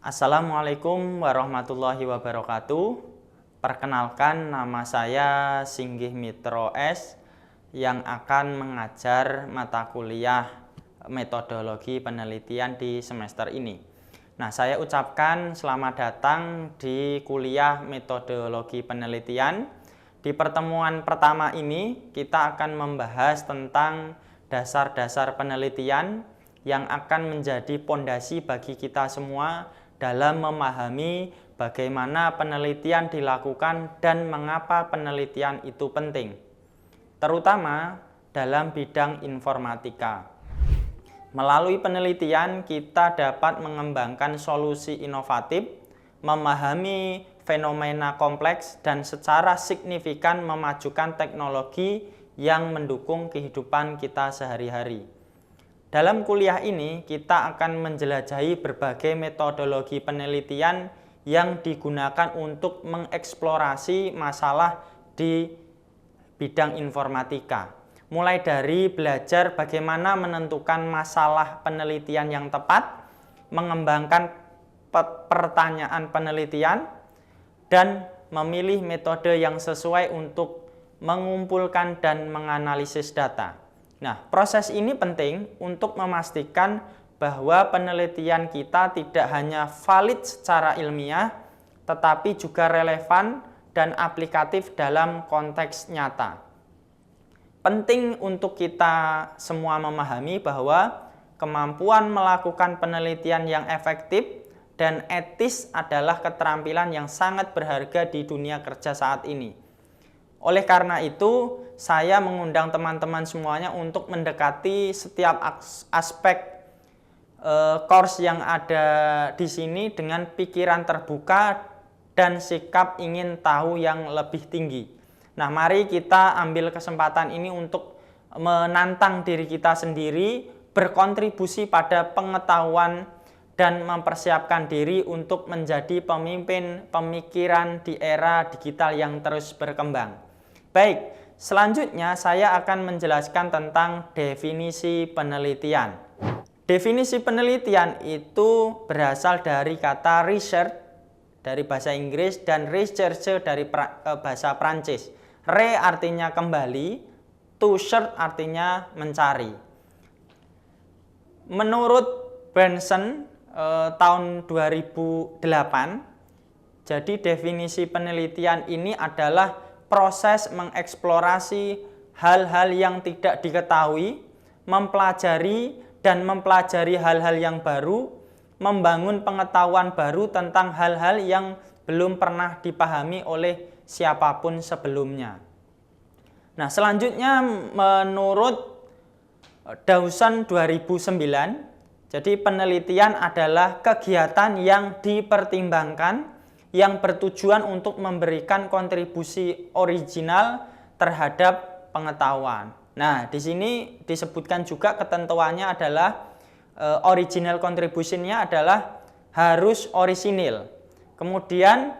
Assalamualaikum warahmatullahi wabarakatuh. Perkenalkan, nama saya Singgih Mitro S yang akan mengajar mata kuliah metodologi penelitian di semester ini. Nah, saya ucapkan selamat datang di kuliah metodologi penelitian. Di pertemuan pertama ini kita akan membahas tentang dasar-dasar penelitian yang akan menjadi pondasi bagi kita semua dalam memahami bagaimana penelitian dilakukan dan mengapa penelitian itu penting, terutama dalam bidang informatika. Melalui penelitian, kita dapat mengembangkan solusi inovatif, memahami fenomena kompleks, dan secara signifikan memajukan teknologi yang mendukung kehidupan kita sehari-hari. Dalam kuliah ini, kita akan menjelajahi berbagai metodologi penelitian yang digunakan untuk mengeksplorasi masalah di bidang informatika. Mulai dari belajar bagaimana menentukan masalah penelitian yang tepat, mengembangkan pertanyaan penelitian, dan memilih metode yang sesuai untuk mengumpulkan dan menganalisis data. Nah, proses ini penting untuk memastikan bahwa penelitian kita tidak hanya valid secara ilmiah, tetapi juga relevan dan aplikatif dalam konteks nyata. Penting untuk kita semua memahami bahwa kemampuan melakukan penelitian yang efektif dan etis adalah keterampilan yang sangat berharga di dunia kerja saat ini. Oleh karena itu, saya mengundang teman-teman semuanya untuk mendekati setiap aspek course yang ada di sini dengan pikiran terbuka dan sikap ingin tahu yang lebih tinggi. Nah, mari kita ambil kesempatan ini untuk menantang diri kita sendiri, berkontribusi pada pengetahuan, dan mempersiapkan diri untuk menjadi pemimpin pemikiran di era digital yang terus berkembang. Baik, selanjutnya saya akan menjelaskan tentang definisi penelitian. Definisi penelitian itu berasal dari kata research dari bahasa Inggris dan recherche dari bahasa Prancis. Re artinya kembali, to search artinya mencari. Menurut Benson tahun 2008, jadi definisi penelitian ini adalah proses mengeksplorasi hal-hal yang tidak diketahui, mempelajari hal-hal yang baru, membangun pengetahuan baru tentang hal-hal yang belum pernah dipahami oleh siapapun sebelumnya. Nah, selanjutnya menurut Dawson 2009, jadi penelitian adalah kegiatan yang dipertimbangkan yang bertujuan untuk memberikan kontribusi original terhadap pengetahuan. Nah, di sini disebutkan juga ketentuannya adalah original contribution-nya adalah harus orisinil. Kemudian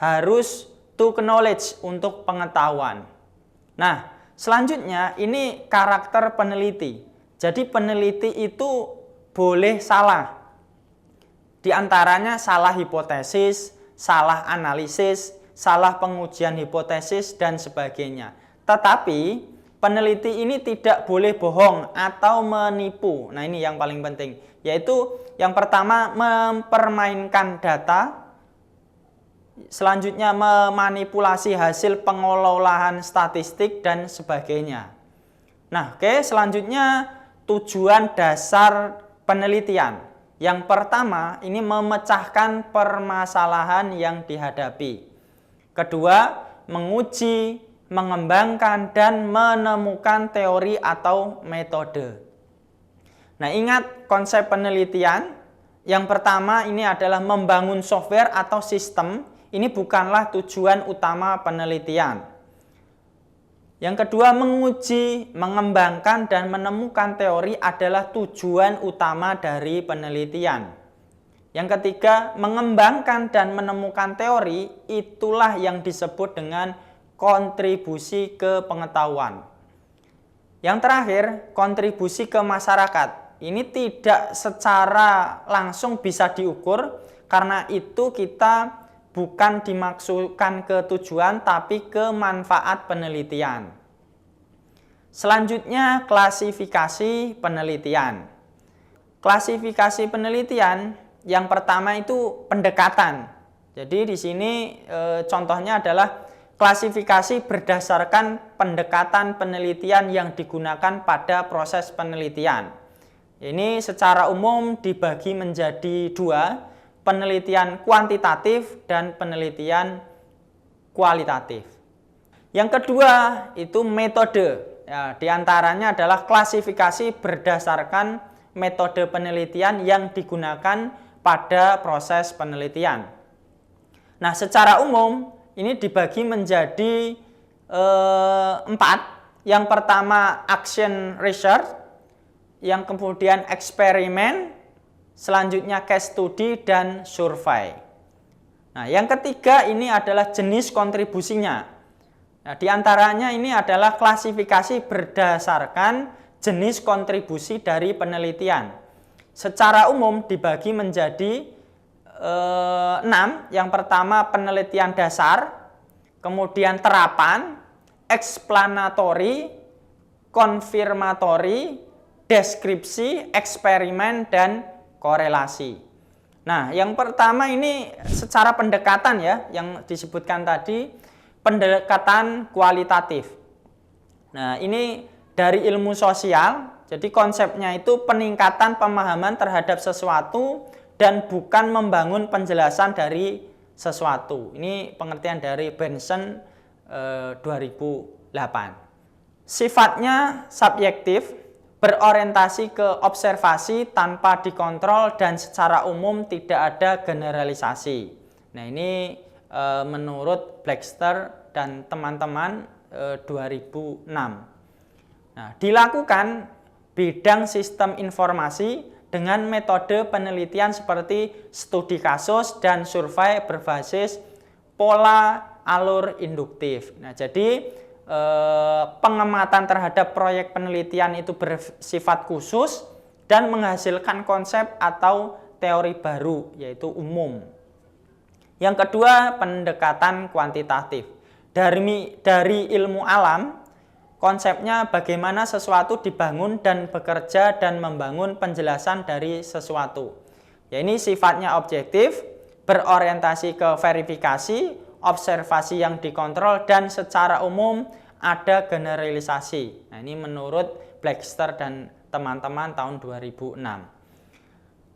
harus to knowledge untuk pengetahuan. Nah, selanjutnya ini karakter peneliti. Jadi peneliti itu boleh salah. Di antaranya salah hipotesis, salah analisis, salah pengujian hipotesis, dan sebagainya. Tetapi peneliti ini tidak boleh bohong atau menipu. Nah, ini yang paling penting, yaitu yang pertama mempermainkan data, selanjutnya memanipulasi hasil pengelolaan statistik, dan sebagainya. Nah, oke, selanjutnya tujuan dasar penelitian. Yang pertama, ini memecahkan permasalahan yang dihadapi. Kedua, menguji, mengembangkan, dan menemukan teori atau metode. Nah, ingat konsep penelitian. Yang pertama ini adalah membangun software atau sistem. Ini bukanlah tujuan utama penelitian. Yang kedua, menguji, mengembangkan, dan menemukan teori adalah tujuan utama dari penelitian. Yang ketiga, mengembangkan dan menemukan teori, itulah yang disebut dengan kontribusi ke pengetahuan. Yang terakhir, kontribusi ke masyarakat. Ini tidak secara langsung bisa diukur Karena itu kita bukan dimaksudkan ke tujuan tapi ke manfaat penelitian. Selanjutnya klasifikasi penelitian. Klasifikasi penelitian yang pertama itu pendekatan. Jadi di sini contohnya adalah klasifikasi berdasarkan pendekatan penelitian yang digunakan pada proses penelitian. Ini secara umum dibagi menjadi dua, penelitian kuantitatif dan penelitian kualitatif. Yang kedua itu metode. Ya, di antaranya adalah klasifikasi berdasarkan metode penelitian yang digunakan pada proses penelitian. Nah, secara umum ini dibagi menjadi 4. Yang pertama action research, yang kemudian eksperimen, selanjutnya case study dan survei. Nah, yang ketiga ini adalah jenis kontribusinya. Nah, di antaranya ini adalah klasifikasi berdasarkan jenis kontribusi dari penelitian. Secara umum dibagi menjadi 6. Yang pertama penelitian dasar, kemudian terapan, explanatory, konfirmatori, deskripsi, eksperimen, dan korelasi. Nah, yang pertama ini secara pendekatan ya, yang disebutkan tadi, pendekatan kualitatif. Nah, ini dari ilmu sosial, jadi konsepnya itu peningkatan pemahaman terhadap sesuatu dan bukan membangun penjelasan dari sesuatu. Ini pengertian dari Benson 2008. Sifatnya subjektif, berorientasi ke observasi tanpa dikontrol dan secara umum tidak ada generalisasi. Nah, ini menurut Blackster dan teman-teman 2006. Nah, dilakukan bidang sistem informasi dengan metode penelitian seperti studi kasus dan survei berbasis pola alur induktif. Nah, jadi pengamatan terhadap proyek penelitian itu bersifat khusus dan menghasilkan konsep atau teori baru, yaitu umum. Yang kedua, pendekatan kuantitatif. Dari ilmu alam, konsepnya bagaimana sesuatu dibangun dan bekerja dan membangun penjelasan dari sesuatu. Ya, ini sifatnya objektif, berorientasi ke verifikasi, observasi yang dikontrol, dan secara umum ada generalisasi. Nah, ini menurut Blackster dan teman-teman tahun 2006.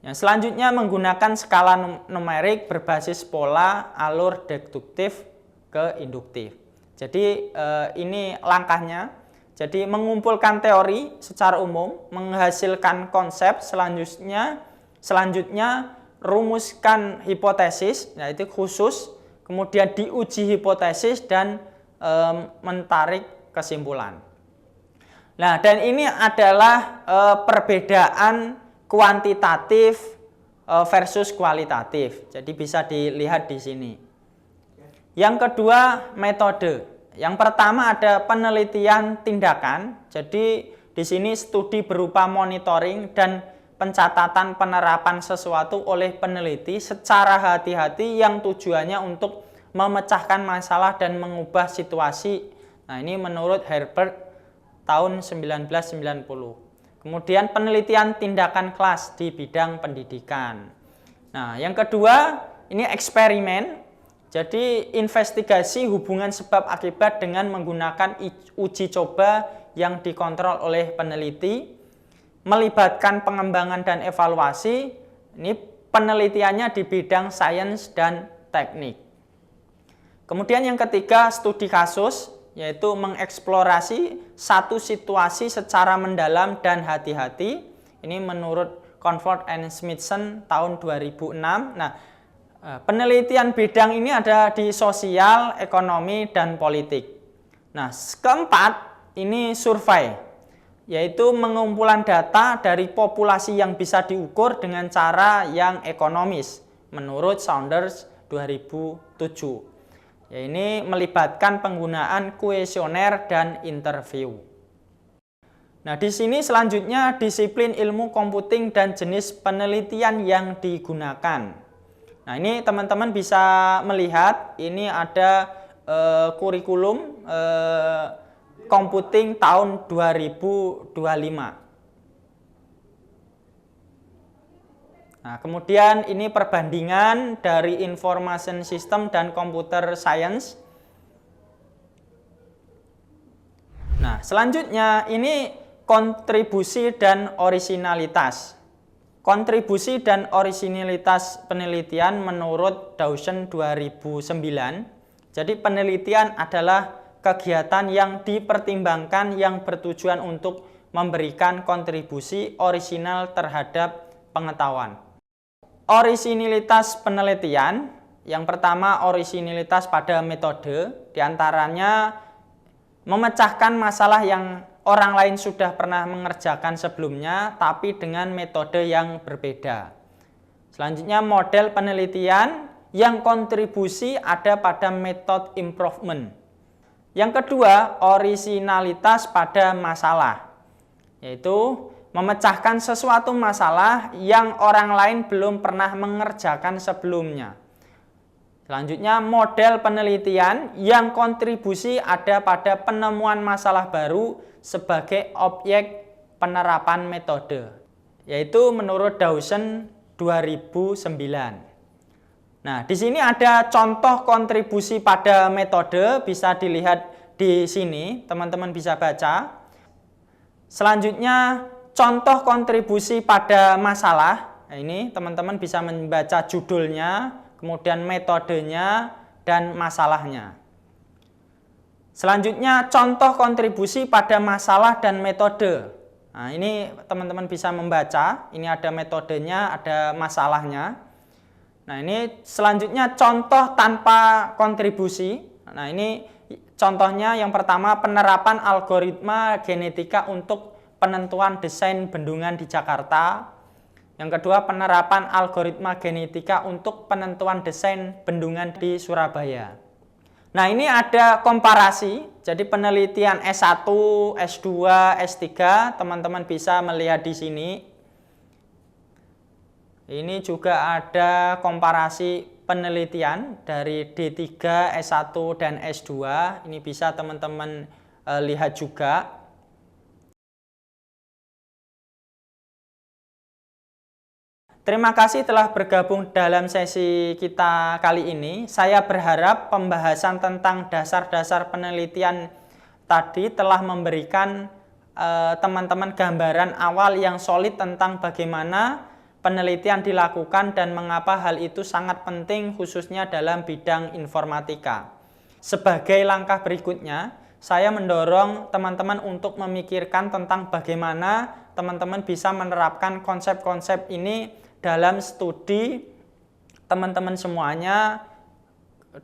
Yang selanjutnya menggunakan skala numerik berbasis pola alur deduktif ke induktif. Jadi ini langkahnya. Jadi mengumpulkan teori secara umum, menghasilkan konsep, selanjutnya rumuskan hipotesis, yaitu khusus, kemudian diuji hipotesis dan mentarik kesimpulan. Nah, dan ini adalah perbedaan kuantitatif versus kualitatif. Jadi bisa dilihat di sini. Yang kedua, metode. Yang pertama ada penelitian tindakan. Jadi di sini studi berupa monitoring dan pencatatan penerapan sesuatu oleh peneliti secara hati-hati yang tujuannya untuk memecahkan masalah dan mengubah situasi. Nah, ini menurut Herbert tahun 1990. Kemudian penelitian tindakan kelas di bidang pendidikan. Nah, yang kedua ini eksperimen. Jadi investigasi hubungan sebab akibat dengan menggunakan uji coba yang dikontrol oleh peneliti, melibatkan pengembangan dan evaluasi. Ini penelitiannya di bidang sains dan teknik. Kemudian yang ketiga studi kasus, yaitu mengeksplorasi satu situasi secara mendalam dan hati-hati. Ini menurut Comfort and Smithson tahun 2006. Nah, penelitian bidang ini ada di sosial, ekonomi, dan politik. Nah, keempat ini survei, yaitu pengumpulan data dari populasi yang bisa diukur dengan cara yang ekonomis, menurut Saunders 2007. Ya, ini melibatkan penggunaan kuesioner dan interview. Nah, di sini selanjutnya disiplin ilmu komputing dan jenis penelitian yang digunakan. Nah, ini teman-teman bisa melihat ini ada kurikulum computing tahun 2025. Nah, kemudian ini perbandingan dari Information System dan Computer Science. Nah, selanjutnya ini kontribusi dan orisinalitas. Kontribusi dan orisinalitas penelitian menurut Dawson 2009. Jadi penelitian adalah kegiatan yang dipertimbangkan yang bertujuan untuk memberikan kontribusi orisinal terhadap pengetahuan. Orisinilitas penelitian, yang pertama orisinilitas pada metode, diantaranya memecahkan masalah yang orang lain sudah pernah mengerjakan sebelumnya, tapi dengan metode yang berbeda. Selanjutnya model penelitian yang kontribusi ada pada method improvement. Yang kedua, orisinalitas pada masalah, yaitu memecahkan sesuatu masalah yang orang lain belum pernah mengerjakan sebelumnya. Selanjutnya, model penelitian yang kontribusi ada pada penemuan masalah baru sebagai objek penerapan metode, yaitu menurut Dawson 2009. Nah, di sini ada contoh kontribusi pada metode, bisa dilihat di sini, teman-teman bisa baca. Selanjutnya, contoh kontribusi pada masalah. Nah, ini teman-teman bisa membaca judulnya, kemudian metodenya, dan masalahnya. Selanjutnya, contoh kontribusi pada masalah dan metode. Nah, ini teman-teman bisa membaca, ini ada metodenya, ada masalahnya. Nah, ini selanjutnya contoh tanpa kontribusi. Nah, ini contohnya yang pertama, penerapan algoritma genetika untuk penentuan desain bendungan di Jakarta. Yang kedua, penerapan algoritma genetika untuk penentuan desain bendungan di Surabaya. Nah, ini ada komparasi, jadi penelitian S1, S2, S3, teman-teman bisa melihat di sini. Ini juga ada komparasi penelitian dari D3, S1, dan S2. Ini bisa teman-teman lihat juga. Terima kasih telah bergabung dalam sesi kita kali ini. Saya berharap pembahasan tentang dasar-dasar penelitian tadi telah memberikan teman-teman gambaran awal yang solid tentang bagaimana penelitian dilakukan dan mengapa hal itu sangat penting khususnya dalam bidang informatika. Sebagai langkah berikutnya, saya mendorong teman-teman untuk memikirkan tentang bagaimana teman-teman bisa menerapkan konsep-konsep ini dalam studi teman-teman semuanya,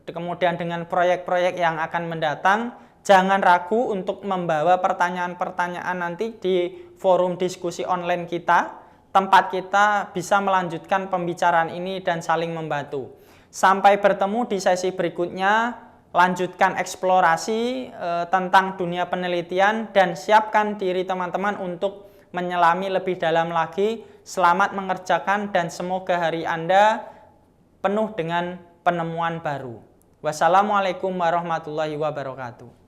kemudian dengan proyek-proyek yang akan mendatang. Jangan ragu untuk membawa pertanyaan-pertanyaan nanti di forum diskusi online kita, tempat kita bisa melanjutkan pembicaraan ini dan saling membantu. Sampai bertemu di sesi berikutnya, lanjutkan eksplorasi tentang dunia penelitian dan siapkan diri teman-teman untuk menyelami lebih dalam lagi. Selamat mengerjakan dan semoga hari Anda penuh dengan penemuan baru. Wassalamualaikum warahmatullahi wabarakatuh.